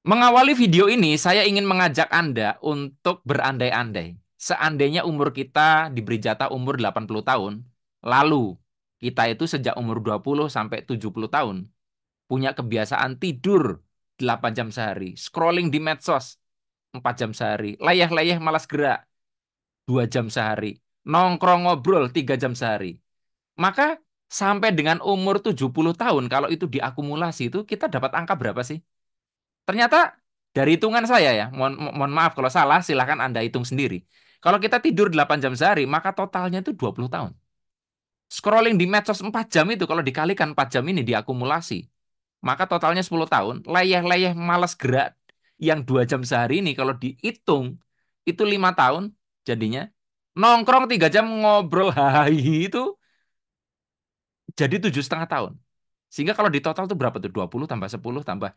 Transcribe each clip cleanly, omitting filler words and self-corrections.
Mengawali video ini, saya ingin mengajak Anda untuk berandai-andai. Seandainya umur kita diberi jatah umur 80 tahun, lalu kita itu sejak umur 20 sampai 70 tahun, punya kebiasaan tidur 8 jam sehari, scrolling di medsos 4 jam sehari, layeh-layeh malas gerak 2 jam sehari, nongkrong ngobrol 3 jam sehari. Maka sampai dengan umur 70 tahun, kalau itu diakumulasi itu kita dapat angka berapa sih? Ternyata dari hitungan saya ya, mohon maaf kalau salah, silahkan Anda hitung sendiri. Kalau kita tidur 8 jam sehari, maka totalnya itu 20 tahun. Scrolling di medsos 4 jam itu kalau dikalikan 4 jam ini diakumulasi, maka totalnya 10 tahun. Layeh-layeh malas gerak yang 2 jam sehari ini kalau dihitung itu 5 tahun jadinya. Nongkrong 3 jam ngobrol hai itu jadi 7,5 tahun. Sehingga kalau di total itu berapa tuh? 20 tambah 10 tambah.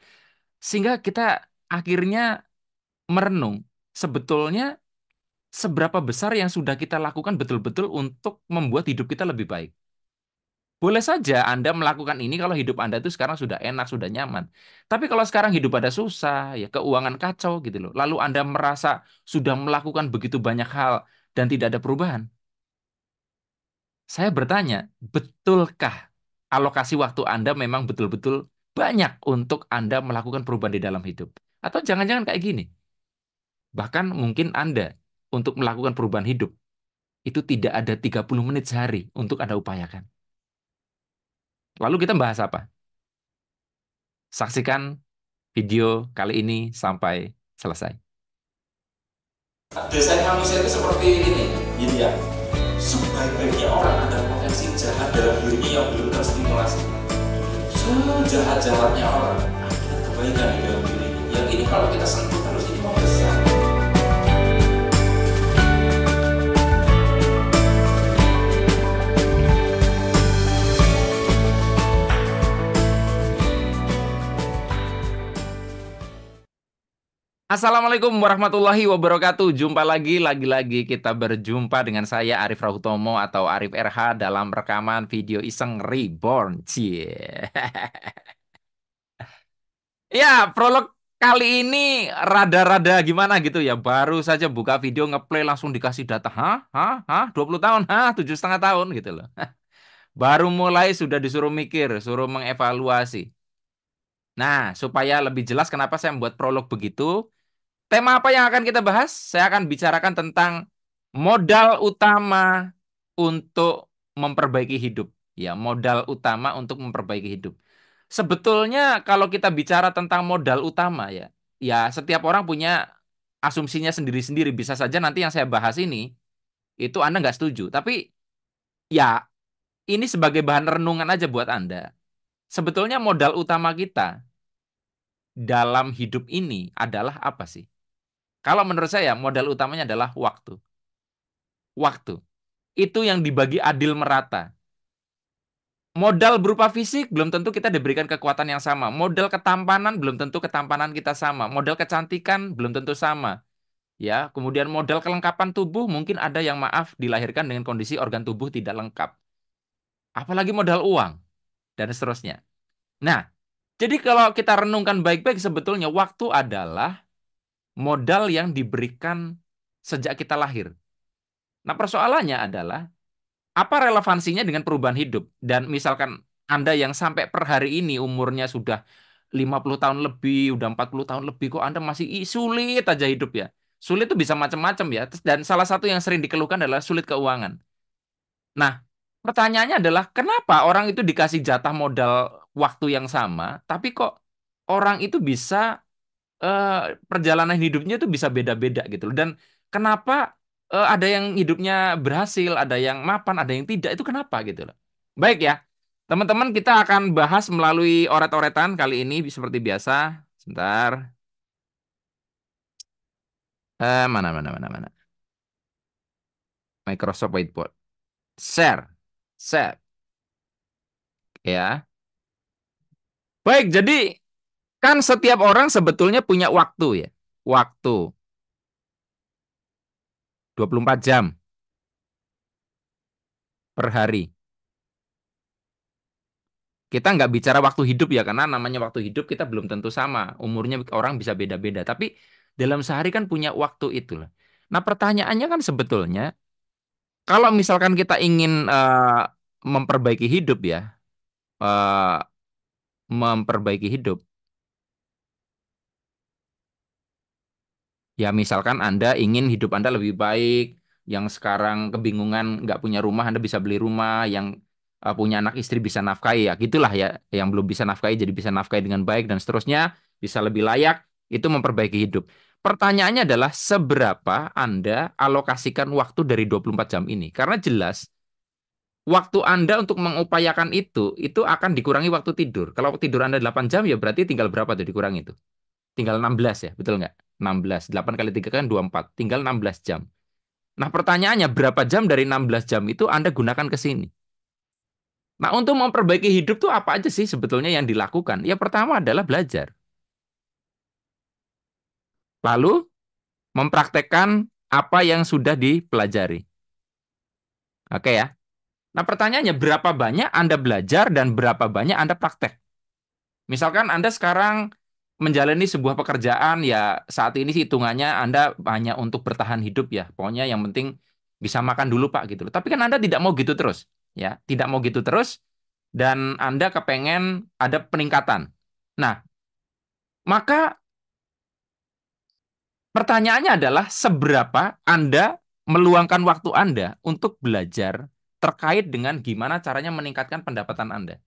Sehingga kita akhirnya merenung sebetulnya seberapa besar yang sudah kita lakukan betul-betul untuk membuat hidup kita lebih baik. Boleh saja Anda melakukan ini kalau hidup Anda itu sekarang sudah enak, sudah nyaman. Tapi kalau sekarang hidup Anda susah, ya keuangan kacau gitu loh. Lalu Anda merasa sudah melakukan begitu banyak hal dan tidak ada perubahan. Saya bertanya, betulkah alokasi waktu Anda memang betul-betul banyak untuk Anda melakukan perubahan di dalam hidup? Atau jangan-jangan kayak gini, bahkan mungkin Anda untuk melakukan perubahan hidup itu tidak ada 30 menit sehari untuk Anda upayakan. Lalu kita bahas apa? Saksikan video kali ini sampai selesai. Dasarnya manusia itu seperti ini, gitu ya. Sebaik-baiknya orang ada potensi jahat dalam dirinya yang belum terstimulasi. Sejahat-jahatnya orang ada kebaikan di dalam dirinya. Yang ini kalau kita sentuh terus ini mau besar. Assalamualaikum warahmatullahi wabarakatuh. Jumpa lagi kita berjumpa dengan saya Arif Rahutomo atau Arif RH dalam rekaman video iseng Reborn. Cie. Ya, prolog kali ini rada-rada gimana gitu ya. Baru saja buka video ngeplay langsung dikasih data. Hah? Hah? Hah? 20 tahun? Hah? 7,5 tahun gitu loh. Baru mulai sudah disuruh mikir, suruh mengevaluasi. Nah, supaya lebih jelas kenapa saya membuat prolog begitu, tema apa yang akan kita bahas? Saya akan bicarakan tentang modal utama untuk memperbaiki hidup. Ya, modal utama untuk memperbaiki hidup. Sebetulnya kalau kita bicara tentang modal utama ya, ya setiap orang punya asumsinya sendiri-sendiri. Bisa saja nanti yang saya bahas ini itu Anda nggak setuju. Tapi ya ini sebagai bahan renungan aja buat Anda. Sebetulnya modal utama kita dalam hidup ini adalah apa sih? Kalau menurut saya modal utamanya adalah waktu. Waktu. Itu yang dibagi adil merata. Modal berupa fisik belum tentu kita diberikan kekuatan yang sama. Modal ketampanan belum tentu ketampanan kita sama. Modal kecantikan belum tentu sama. Ya, kemudian modal kelengkapan tubuh mungkin ada yang maaf dilahirkan dengan kondisi organ tubuh tidak lengkap. Apalagi modal uang dan seterusnya. Nah, jadi kalau kita renungkan baik-baik sebetulnya waktu adalah modal yang diberikan sejak kita lahir. Nah, persoalannya adalah apa relevansinya dengan perubahan hidup? Dan misalkan Anda yang sampai per hari ini umurnya sudah 50 tahun lebih, udah 40 tahun lebih, kok Anda masih sulit aja hidup ya. Sulit itu bisa macam-macam ya. Dan salah satu yang sering dikeluhkan adalah sulit keuangan. Nah, pertanyaannya adalah kenapa orang itu dikasih jatah modal waktu yang sama, tapi kok orang itu bisa eh, perjalanan hidupnya itu bisa beda-beda gitu loh. Dan kenapa ada yang hidupnya berhasil, ada yang mapan, ada yang tidak, itu kenapa gitu loh. Baik ya, teman-teman kita akan bahas melalui oret-oretan kali ini seperti biasa. Sebentar. Mana. Microsoft Whiteboard. Share. Share. Ya. Baik, jadi kan setiap orang sebetulnya punya waktu ya. Waktu 24 jam per hari. Kita nggak bicara waktu hidup ya, karena namanya waktu hidup kita belum tentu sama. Umurnya orang bisa beda-beda. Tapi dalam sehari kan punya waktu itu lah. Nah, pertanyaannya kan sebetulnya, kalau misalkan kita ingin memperbaiki hidup ya, eh, memperbaiki hidup, ya misalkan Anda ingin hidup Anda lebih baik, yang sekarang kebingungan nggak punya rumah, Anda bisa beli rumah, yang punya anak istri bisa nafkahi, ya gitulah ya, yang belum bisa nafkahi jadi bisa nafkahi dengan baik dan seterusnya, bisa lebih layak, itu memperbaiki hidup. Pertanyaannya adalah seberapa Anda alokasikan waktu dari 24 jam ini? Karena jelas waktu Anda untuk mengupayakan itu akan dikurangi waktu tidur. Kalau tidur Anda 8 jam ya berarti tinggal berapa tuh dikurangi itu? Tinggal 16 ya, betul nggak? 16, 8 kali 3 kan 24, tinggal 16 jam. Nah pertanyaannya berapa jam dari 16 jam itu Anda gunakan ke sini? Nah untuk memperbaiki hidup tuh apa aja sih sebetulnya yang dilakukan? Ya pertama adalah belajar. Lalu mempraktekkan apa yang sudah dipelajari. Oke ya. Nah pertanyaannya berapa banyak Anda belajar dan berapa banyak Anda praktek? Misalkan Anda sekarang menjalani sebuah pekerjaan ya saat ini sih hitungannya Anda hanya untuk bertahan hidup ya. Pokoknya yang penting bisa makan dulu Pak gitu loh. Tapi kan Anda tidak mau gitu terus ya. Tidak mau gitu terus dan Anda kepengen ada peningkatan. Nah, maka pertanyaannya adalah seberapa Anda meluangkan waktu Anda untuk belajar terkait dengan gimana caranya meningkatkan pendapatan Anda.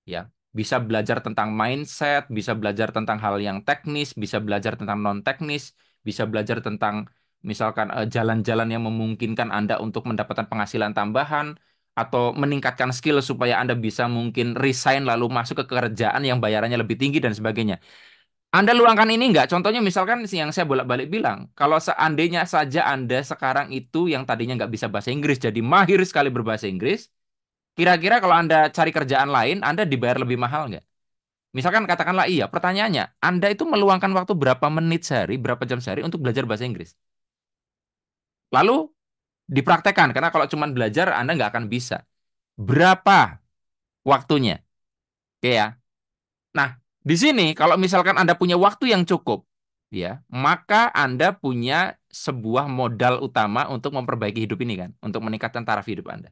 Ya, bisa belajar tentang mindset, bisa belajar tentang hal yang teknis, bisa belajar tentang non teknis, bisa belajar tentang misalkan jalan-jalan yang memungkinkan Anda untuk mendapatkan penghasilan tambahan atau meningkatkan skill supaya Anda bisa mungkin resign lalu masuk ke kerjaan yang bayarannya lebih tinggi dan sebagainya. Anda luangkan ini enggak? Contohnya misalkan yang saya bolak-balik bilang, kalau seandainya saja Anda sekarang itu yang tadinya nggak bisa bahasa Inggris jadi mahir sekali berbahasa Inggris, kira-kira kalau Anda cari kerjaan lain, Anda dibayar lebih mahal nggak? Misalkan katakanlah iya, pertanyaannya, Anda itu meluangkan waktu berapa menit sehari, berapa jam sehari untuk belajar bahasa Inggris? Lalu dipraktekkan, karena kalau cuma belajar Anda nggak akan bisa. Berapa waktunya? Oke ya. Nah, di sini kalau misalkan Anda punya waktu yang cukup, ya, maka Anda punya sebuah modal utama untuk memperbaiki hidup ini kan, untuk meningkatkan taraf hidup Anda.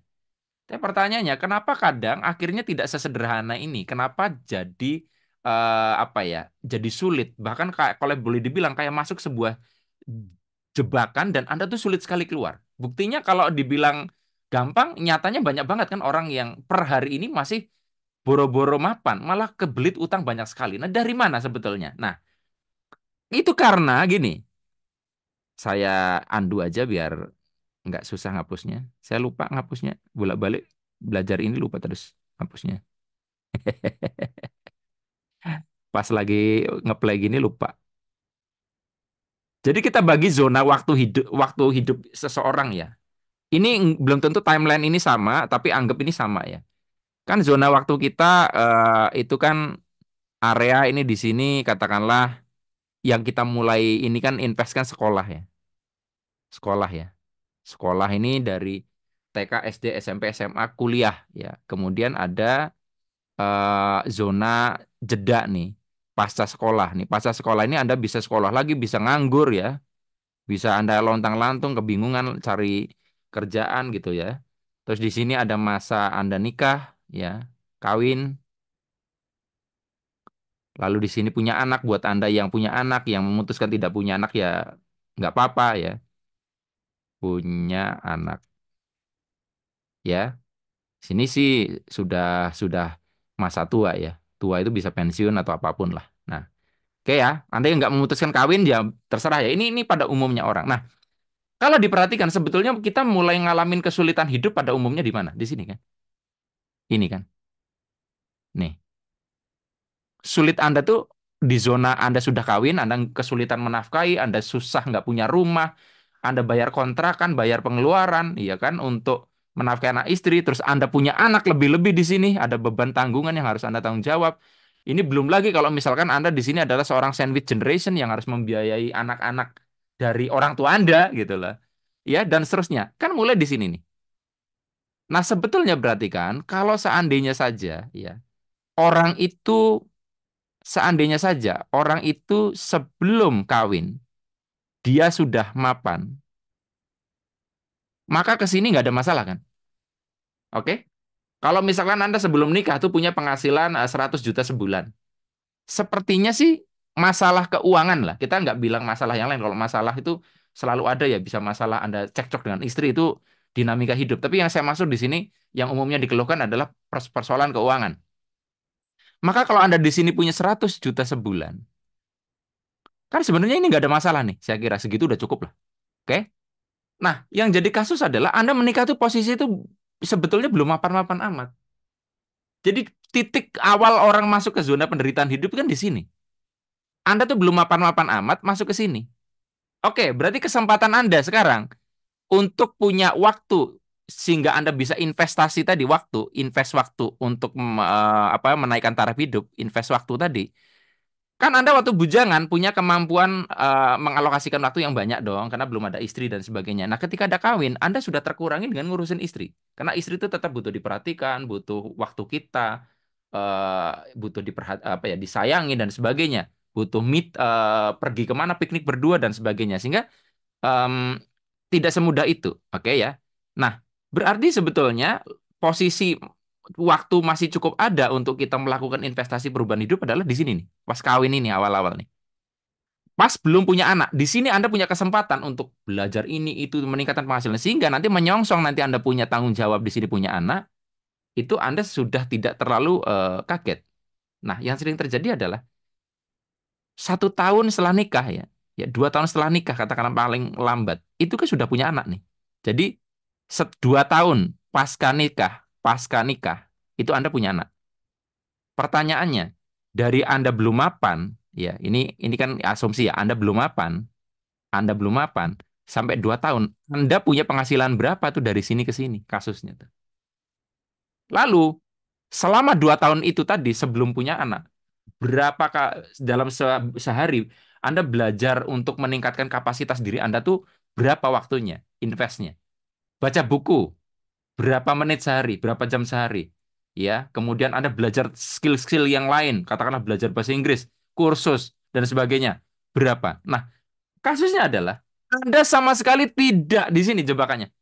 Tapi pertanyaannya, kenapa kadang akhirnya tidak sesederhana ini? Kenapa jadi apa ya? Jadi sulit. Bahkan kayak kalau boleh dibilang kayak masuk sebuah jebakan dan Anda tuh sulit sekali keluar. Buktinya kalau dibilang gampang, nyatanya banyak banget kan orang yang per hari ini masih boro-boro mapan, malah kebelit utang banyak sekali. Nah, dari mana sebetulnya? Nah, itu karena gini, saya andu aja biar nggak susah ngapusnya. Saya lupa ngapusnya, bolak-balik belajar ini lupa terus ngapusnya. Pas lagi ngeplay gini lupa. Jadi kita bagi zona waktu hidup seseorang ya. Ini belum tentu timeline ini sama, tapi anggap ini sama ya. Kan zona waktu kita itu kan area ini di sini katakanlah yang kita mulai ini kan invest kan sekolah ya. Sekolah ya. Sekolah ini dari TK, SD, SMP, SMA, kuliah ya. Kemudian ada zona jeda nih, pasca sekolah nih. Pasca sekolah ini Anda bisa sekolah lagi, bisa nganggur ya, bisa Anda lontang-lantung, kebingungan cari kerjaan gitu ya. Terus di sini ada masa Anda nikah ya, kawin. Lalu di sini punya anak, buat Anda yang punya anak, yang memutuskan tidak punya anak ya nggak apa-apa ya, punya anak ya. Sini sih sudah sudah masa tua ya. Tua itu bisa pensiun atau apapun lah. Nah, oke ya, Anda yang nggak memutuskan kawin ya terserah ya. Ini pada umumnya orang. Nah, kalau diperhatikan sebetulnya kita mulai ngalamin kesulitan hidup pada umumnya di mana? Di sini kan. Ini kan. Nih, sulit Anda tuh di zona Anda sudah kawin, Anda kesulitan menafkahi, Anda susah nggak punya rumah, Anda bayar kontrakan, bayar pengeluaran, iya kan, untuk menafkahi anak istri, terus Anda punya anak lebih-lebih di sini, ada beban tanggungan yang harus Anda tanggung jawab. Ini belum lagi kalau misalkan Anda di sini adalah seorang sandwich generation yang harus membiayai anak-anak dari orang tua Anda gitu loh. Ya, dan seterusnya. Kan mulai di sini nih. Nah, sebetulnya berarti kan kalau seandainya saja ya, orang itu seandainya saja orang itu sebelum kawin dia sudah mapan, maka ke sini nggak ada masalah kan? Oke? Kalau misalkan Anda sebelum nikah tuh punya penghasilan 100 juta sebulan. Sepertinya sih masalah keuangan lah. Kita nggak bilang masalah yang lain. Kalau masalah itu selalu ada ya, bisa masalah Anda cekcok dengan istri itu dinamika hidup. Tapi yang saya maksud di sini yang umumnya dikeluhkan adalah persoalan keuangan. Maka kalau Anda di sini punya 100 juta sebulan, kan sebenarnya ini nggak ada masalah nih. Saya kira segitu udah cukup lah. Oke? Nah, yang jadi kasus adalah Anda menikah tuh posisi itu sebetulnya belum mapan-mapan amat. Jadi titik awal orang masuk ke zona penderitaan hidup kan di sini. Anda tuh belum mapan-mapan amat masuk ke sini. Oke, berarti kesempatan Anda sekarang untuk punya waktu sehingga Anda bisa investasi tadi waktu, invest waktu untuk apa menaikkan taraf hidup, invest waktu tadi. Kan Anda waktu bujangan punya kemampuan mengalokasikan waktu yang banyak dong karena belum ada istri dan sebagainya. Nah, ketika ada kawin, Anda sudah terkurangi dengan ngurusin istri. Karena istri itu tetap butuh diperhatikan, butuh waktu kita, butuh apa ya, disayangi dan sebagainya. Butuh pergi kemana piknik berdua dan sebagainya. Sehingga em, tidak semudah itu, oke ya. Nah, berarti sebetulnya posisi waktu masih cukup ada untuk kita melakukan investasi perubahan hidup adalah di sini nih, pas kawin ini awal-awal nih. Pas belum punya anak, di sini Anda punya kesempatan untuk belajar ini itu meningkatkan penghasilan sehingga nanti menyongsong nanti Anda punya tanggung jawab di sini punya anak, itu Anda sudah tidak terlalu kaget. Nah, yang sering terjadi adalah 1 tahun setelah nikah ya, ya 2 tahun setelah nikah katakanlah paling lambat, itu kan sudah punya anak nih. Jadi 2 tahun pasca nikah itu Anda punya anak. Pertanyaannya, dari Anda belum mapan, ya ini kan asumsi ya, Anda belum mapan sampai 2 tahun, Anda punya penghasilan berapa tuh dari sini ke sini kasusnya tuh. Lalu selama 2 tahun itu tadi sebelum punya anak, berapa dalam sehari Anda belajar untuk meningkatkan kapasitas diri Anda tuh berapa waktunya, investnya? Baca buku, berapa menit sehari, berapa jam sehari? Ya, kemudian Anda belajar skill-skill yang lain, katakanlah belajar bahasa Inggris, kursus, dan sebagainya. Berapa? Nah, kasusnya adalah Anda sama sekali tidak di sini jebakannya.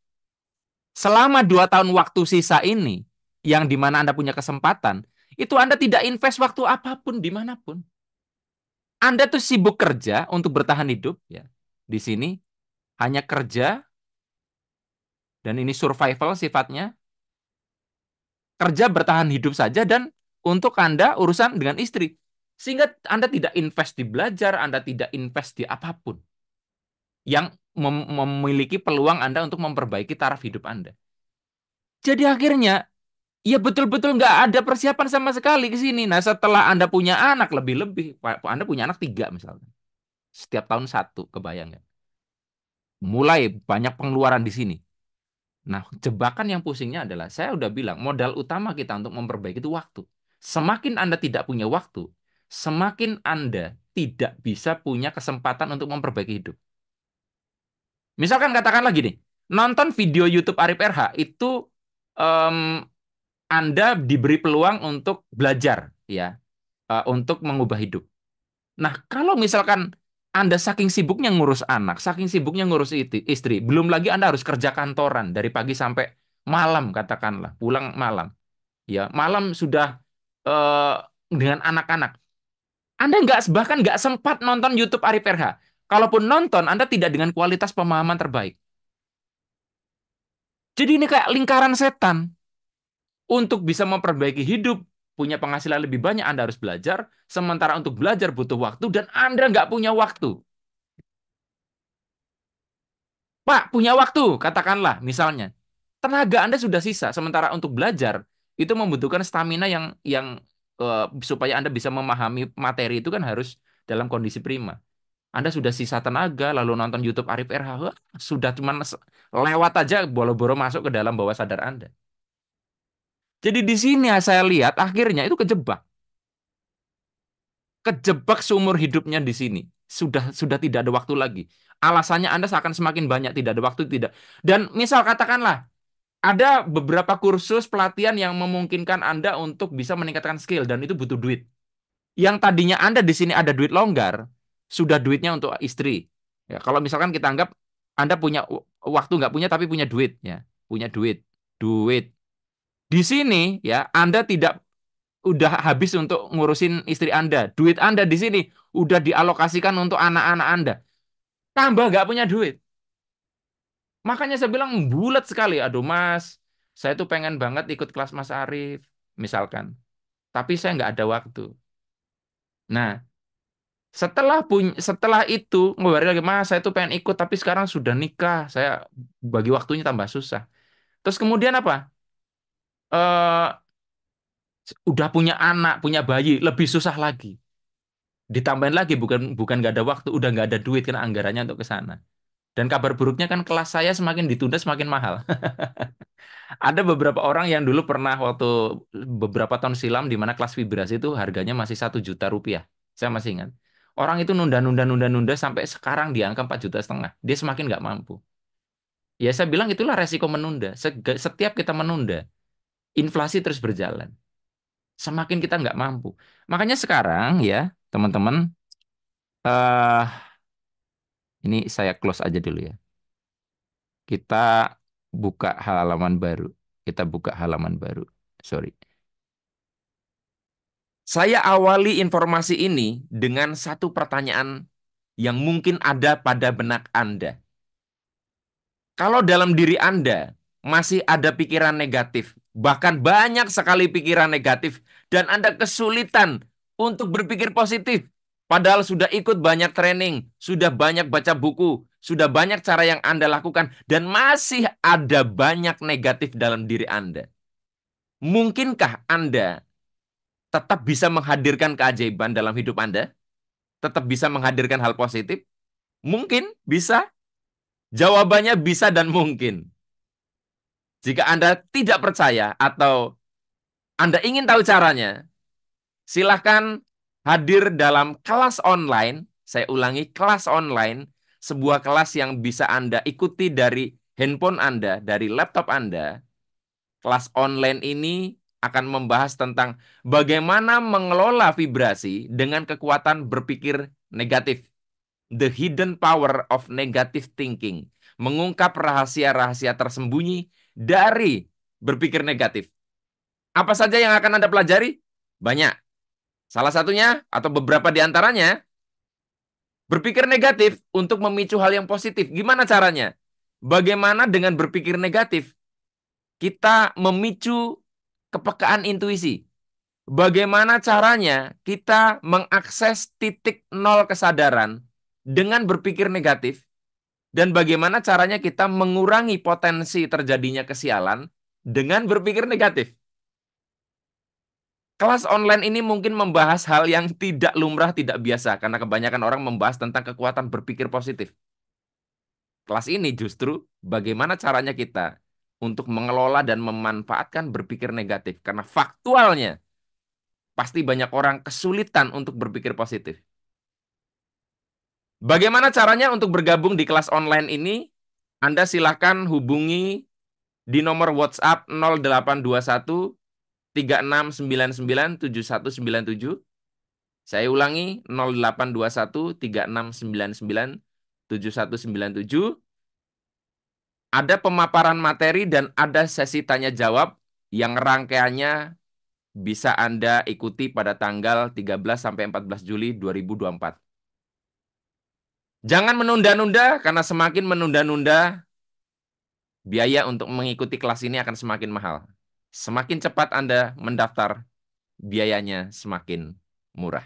Selama 2 tahun waktu sisa ini, yang di mana Anda punya kesempatan, itu Anda tidak invest waktu apapun dimanapun. Anda tuh sibuk kerja untuk bertahan hidup, ya. Di sini hanya kerja dan ini survival sifatnya, kerja bertahan hidup saja dan untuk Anda urusan dengan istri. Sehingga Anda tidak invest di belajar, Anda tidak invest di apapun yang memiliki peluang Anda untuk memperbaiki taraf hidup Anda. Jadi akhirnya, ya betul-betul nggak ada persiapan sama sekali ke sini. Nah, setelah Anda punya anak lebih-lebih, Anda punya anak 3 misalnya. Setiap tahun satu, kebayang nggak? Mulai banyak pengeluaran di sini. Nah, jebakan yang pusingnya adalah, saya udah bilang, modal utama kita untuk memperbaiki itu waktu. Semakin Anda tidak punya waktu, semakin Anda tidak bisa punya kesempatan untuk memperbaiki hidup. Misalkan katakanlah gini, nonton video YouTube Arif RH itu em, Anda diberi peluang untuk belajar, ya, untuk mengubah hidup. Nah, kalau misalkan Anda saking sibuknya ngurus anak, saking sibuknya ngurus istri, belum lagi Anda harus kerja kantoran dari pagi sampai malam, katakanlah, pulang malam. Ya, malam sudah eh, dengan anak-anak. Anda bahkan nggak sempat nonton YouTube Arif RH. Kalaupun nonton, Anda tidak dengan kualitas pemahaman terbaik. Jadi ini kayak lingkaran setan. Untuk bisa memperbaiki hidup, punya penghasilan lebih banyak, Anda harus belajar. Sementara untuk belajar butuh waktu dan Anda nggak punya waktu. Pak, punya waktu, katakanlah misalnya. Tenaga Anda sudah sisa, sementara untuk belajar itu membutuhkan stamina yang supaya Anda bisa memahami materi itu kan harus dalam kondisi prima. Anda sudah sisa tenaga, lalu nonton YouTube Arif RH, wah, sudah cuman lewat aja boro-boro masuk ke dalam bawah sadar Anda. Jadi di sini saya lihat akhirnya itu kejebak seumur hidupnya di sini. Sudah tidak ada waktu lagi. Alasannya Anda akan semakin banyak tidak ada waktu tidak. Dan misal katakanlah Ada beberapa kursus pelatihan yang memungkinkan Anda untuk bisa meningkatkan skill dan itu butuh duit. Yang tadinya Anda di sini ada duit longgar, sudah duitnya untuk istri. Ya, kalau misalkan kita anggap Anda punya waktu nggak punya tapi punya duit, ya, punya duit, duit. Di sini ya Anda tidak udah habis untuk ngurusin istri Anda. Duit Anda di sini udah dialokasikan untuk anak-anak Anda. Tambah nggak punya duit. Makanya saya bilang bulat sekali. Aduh Mas, saya tuh pengen banget ikut kelas Mas Arif, misalkan. Tapi saya nggak ada waktu. Nah, setelah itu ngeluarin lagi Mas, saya tuh pengen ikut tapi sekarang sudah nikah, saya bagi waktunya tambah susah. Terus kemudian apa? Udah punya anak, punya bayi, lebih susah lagi. Ditambahin lagi bukan bukan nggak ada waktu, udah nggak ada duit karena anggarannya untuk ke sana. Dan kabar buruknya kan kelas saya semakin ditunda semakin mahal. Ada beberapa orang yang dulu pernah waktu beberapa tahun silam di mana kelas vibrasi itu harganya masih 1 juta rupiah. Saya masih ingat. Orang itu nunda sampai sekarang di angka 4,5 juta. Dia semakin nggak mampu. Ya saya bilang itulah resiko menunda. Setiap kita menunda, inflasi terus berjalan. Semakin kita nggak mampu. Makanya sekarang ya teman-teman, eh ini saya close aja dulu ya. Kita buka halaman baru. Kita buka halaman baru. Sorry. Saya awali informasi ini dengan satu pertanyaan yang mungkin ada pada benak Anda. Kalau dalam diri Anda masih ada pikiran negatif, bahkan banyak sekali pikiran negatif, dan Anda kesulitan untuk berpikir positif, padahal sudah ikut banyak training, sudah banyak baca buku, sudah banyak cara yang Anda lakukan, dan masih ada banyak negatif dalam diri Anda. Mungkinkah Anda tetap bisa menghadirkan keajaiban dalam hidup Anda? Tetap bisa menghadirkan hal positif? Mungkin, bisa. Jawabannya bisa dan mungkin. Jika Anda tidak percaya atau Anda ingin tahu caranya, silahkan hadir dalam kelas online. Saya ulangi, kelas online. Sebuah kelas yang bisa Anda ikuti dari handphone Anda, dari laptop Anda. Kelas online ini akan membahas tentang bagaimana mengelola vibrasi dengan kekuatan berpikir negatif. The Hidden Power of Negative Thinking. Mengungkap rahasia-rahasia tersembunyi dari berpikir negatif. Apa saja yang akan Anda pelajari? Banyak. Salah satunya atau beberapa di antaranya, berpikir negatif untuk memicu hal yang positif. Gimana caranya? Bagaimana dengan berpikir negatif kita memicu kepekaan intuisi? Bagaimana caranya kita mengakses titik nol kesadaran dengan berpikir negatif? Dan bagaimana caranya kita mengurangi potensi terjadinya kesialan dengan berpikir negatif? Kelas online ini mungkin membahas hal yang tidak lumrah, tidak biasa, karena kebanyakan orang membahas tentang kekuatan berpikir positif. Kelas ini justru bagaimana caranya kita untuk mengelola dan memanfaatkan berpikir negatif. Karena faktualnya, pasti banyak orang kesulitan untuk berpikir positif. Bagaimana caranya untuk bergabung di kelas online ini? Anda silakan hubungi di nomor WhatsApp 0821 3699 7197. Saya ulangi 0821 3699 7197. Ada pemaparan materi dan ada sesi tanya jawab yang rangkaiannya bisa Anda ikuti pada tanggal 13 sampai 14 Juli 2024. Jangan menunda-nunda karena semakin menunda-nunda biaya untuk mengikuti kelas ini akan semakin mahal. Semakin cepat Anda mendaftar, biayanya semakin murah.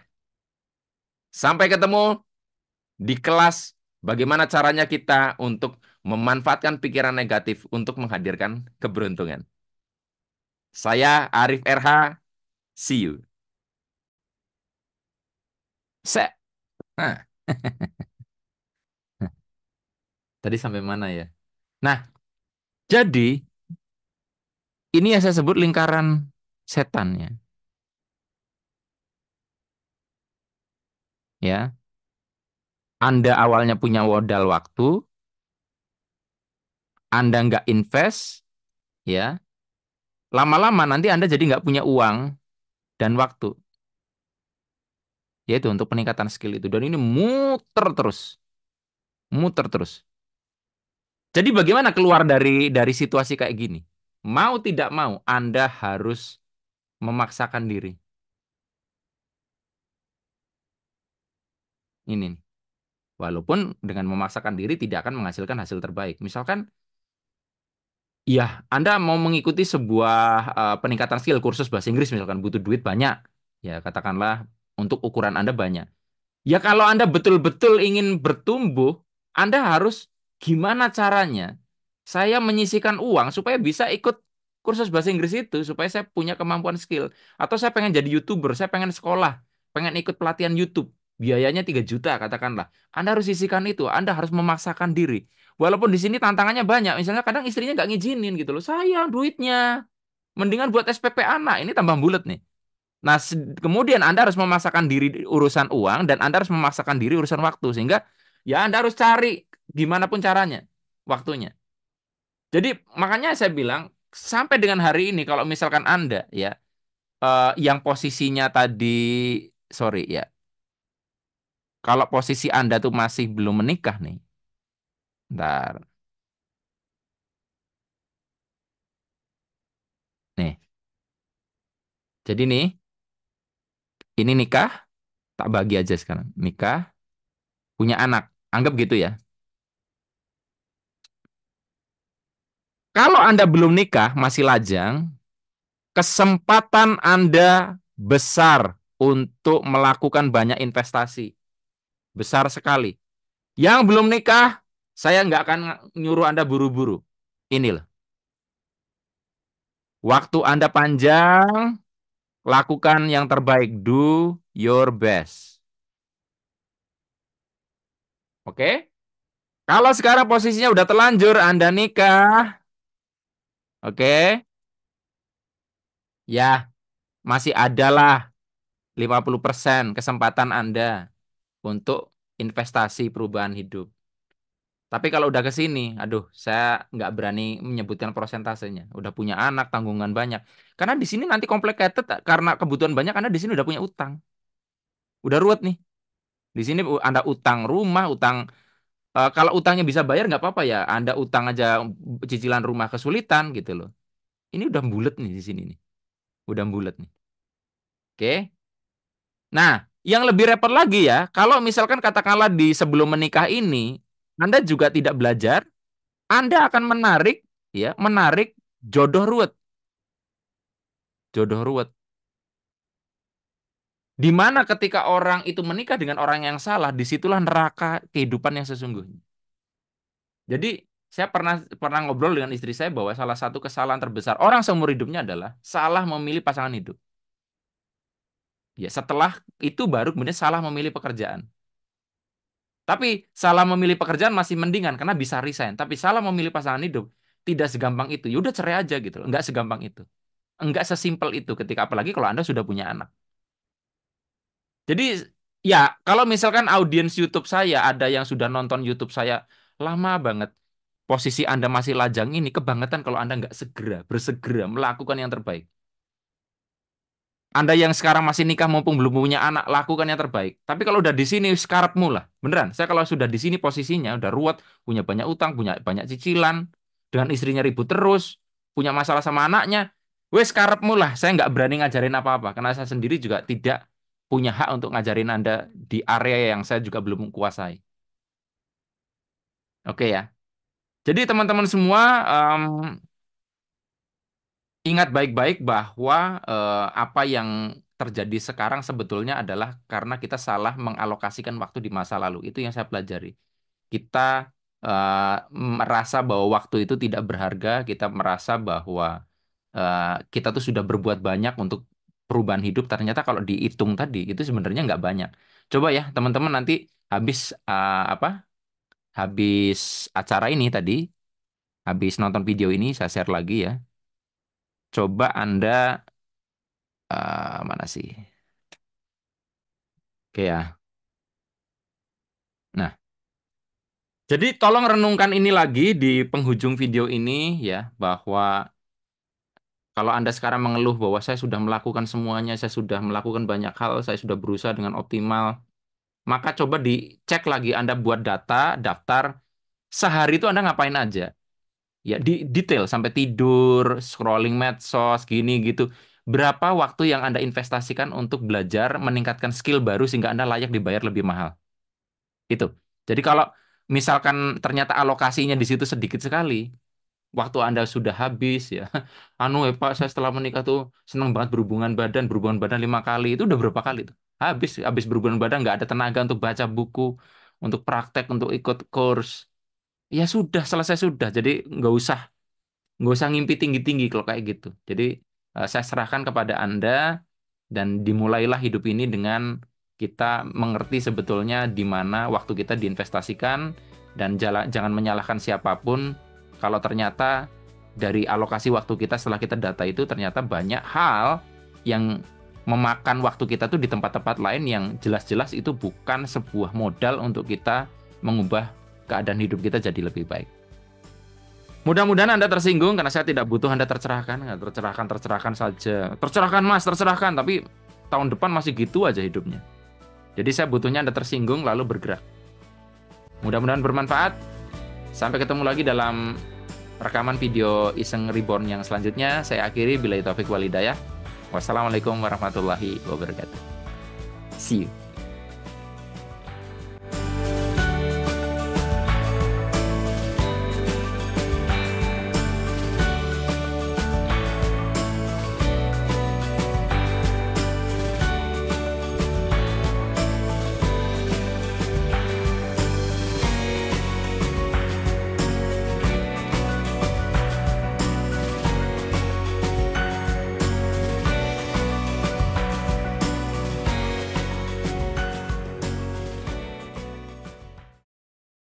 Sampai ketemu di kelas bagaimana caranya kita untuk memanfaatkan pikiran negatif untuk menghadirkan keberuntungan. Saya Arif RH, see you. Se nah, tadi sampai mana ya? Nah, jadi ini yang saya sebut lingkaran setannya, ya. Anda awalnya punya modal waktu, Anda nggak invest, ya, lama-lama nanti Anda jadi nggak punya uang dan waktu, yaitu untuk peningkatan skill itu. Dan ini muter terus. Jadi bagaimana keluar dari situasi kayak gini? Mau tidak mau, Anda harus memaksakan diri. Ini nih. Walaupun dengan memaksakan diri tidak akan menghasilkan hasil terbaik. Misalkan, ya, Anda mau mengikuti sebuah peningkatan skill kursus bahasa Inggris misalkan butuh duit banyak. Ya, katakanlah untuk ukuran Anda banyak. Ya kalau Anda betul-betul ingin bertumbuh, Anda harus gimana caranya saya menyisihkan uang supaya bisa ikut kursus bahasa Inggris itu, supaya saya punya kemampuan skill. Atau saya pengen jadi YouTuber, saya pengen sekolah, pengen ikut pelatihan YouTube. Biayanya 3 juta katakanlah. Anda harus sisihkan itu, Anda harus memaksakan diri. Walaupun di sini tantangannya banyak, misalnya kadang istrinya nggak ngizinin gitu loh. Sayang duitnya, mendingan buat SPP anak, ini tambah bulat nih. Nah, kemudian Anda harus memaksakan diri urusan uang dan Anda harus memaksakan diri urusan waktu sehingga ya Anda harus cari gimana pun caranya waktunya. Jadi makanya saya bilang sampai dengan hari ini kalau misalkan Anda ya yang posisinya tadi sorry ya, kalau posisi Anda tuh masih belum menikah nih. Bentar. Nih. Jadi nih, ini nikah, tak bagi aja sekarang. Nikah, punya anak. Anggap gitu ya. Kalau Anda belum nikah, masih lajang, kesempatan Anda besar untuk melakukan banyak investasi. Besar sekali. Yang belum nikah, saya nggak akan nyuruh Anda buru-buru. Inilah. Waktu Anda panjang, lakukan yang terbaik. Do your best. Oke? Kalau sekarang posisinya udah terlanjur, Anda nikah. Oke? Ya, masih adalah 50% kesempatan Anda untuk investasi perubahan hidup. Tapi kalau udah ke sini, aduh, saya nggak berani menyebutkan prosentasenya. Udah punya anak, tanggungan banyak. Karena di sini nanti complicated karena kebutuhan banyak. Karena di sini udah punya utang, udah ruwet nih. Di sini Anda utang rumah, utang kalau utangnya bisa bayar nggak apa-apa ya. Anda utang aja cicilan rumah kesulitan gitu loh. Ini udah bulet nih di sini nih, udah bulet nih. Oke. Nah, yang lebih repot lagi ya, kalau misalkan katakanlah di sebelum menikah ini Anda juga tidak belajar, Anda akan menarik ya, menarik jodoh ruwet, jodoh ruwet. Di mana ketika orang itu menikah dengan orang yang salah, disitulah neraka kehidupan yang sesungguhnya. Jadi saya pernah pernah ngobrol dengan istri saya bahwa salah satu kesalahan terbesar orang seumur hidupnya adalah salah memilih pasangan hidup. Ya setelah itu baru kemudian salah memilih pekerjaan. Tapi salah memilih pekerjaan masih mendingan karena bisa resign. Tapi salah memilih pasangan hidup tidak segampang itu. Ya udah cerai aja gitu loh. Enggak segampang itu. Enggak sesimpel itu ketika apalagi kalau Anda sudah punya anak. Jadi ya kalau misalkan audiens YouTube saya ada yang sudah nonton YouTube saya lama banget, posisi Anda masih lajang ini kebangetan kalau Anda nggak segera bersegera melakukan yang terbaik. Anda yang sekarang masih nikah mumpung belum punya anak, lakukan yang terbaik. Tapi kalau udah di sini sekarapmu lah. Beneran, saya kalau sudah di sini posisinya udah ruwet, punya banyak utang, punya banyak cicilan, dengan istrinya ribut terus, punya masalah sama anaknya. Wes karepmu lah, saya nggak berani ngajarin apa-apa karena saya sendiri juga tidak punya hak untuk ngajarin Anda di area yang saya juga belum kuasai. Oke ya. Jadi teman-teman semua, em, ingat baik-baik bahwa apa yang terjadi sekarang sebetulnya adalah karena kita salah mengalokasikan waktu di masa lalu. Itu yang saya pelajari. Kita merasa bahwa waktu itu tidak berharga, kita merasa bahwa eh, kita tuh sudah berbuat banyak untuk perubahan hidup. Ternyata kalau dihitung tadi itu sebenarnya nggak banyak. Coba ya teman-teman nanti habis apa? Habis acara ini tadi, habis nonton video ini saya share lagi ya. Coba Anda mana sih? Oke ya. Nah, jadi tolong renungkan ini lagi di penghujung video ini ya bahwa Kalau Anda sekarang mengeluh bahwa saya sudah melakukan semuanya, saya sudah melakukan banyak hal, saya sudah berusaha dengan optimal, maka coba dicek lagi Anda buat daftar, sehari itu Anda ngapain aja. Ya, di detail sampai tidur, scrolling medsos, gini gitu. Berapa waktu yang Anda investasikan untuk belajar, meningkatkan skill baru sehingga Anda layak dibayar lebih mahal. Itu. Jadi kalau misalkan ternyata alokasinya di situ sedikit sekali, waktu Anda sudah habis ya. Anu Pak, saya setelah menikah tuh seneng banget berhubungan badan 5 kali. Itu udah berapa kali tuh? Habis berhubungan badan nggak ada tenaga untuk baca buku, untuk praktek, untuk ikut course. Ya sudah, selesai sudah. Jadi nggak usah ngimpi tinggi-tinggi kalau kayak gitu. Jadi saya serahkan kepada Anda dan dimulailah hidup ini dengan kita mengerti sebetulnya di mana waktu kita diinvestasikan dan jangan menyalahkan siapapun kalau ternyata dari alokasi waktu kita setelah kita data itu ternyata banyak hal yang memakan waktu kita tuh di tempat-tempat lain yang jelas-jelas itu bukan sebuah modal untuk kita mengubah keadaan hidup kita jadi lebih baik. Mudah-mudahan Anda tersinggung karena saya tidak butuh Anda tercerahkan. Nggak tercerahkan saja. Tercerahkan Mas, tercerahkan. Tapi tahun depan masih gitu aja hidupnya. Jadi saya butuhnya Anda tersinggung lalu bergerak. Mudah-mudahan bermanfaat. Sampai ketemu lagi dalam rekaman video Iseng Reborn yang selanjutnya. Saya akhiri billahi taufik wal hidayah. Wassalamualaikum warahmatullahi wabarakatuh. See you.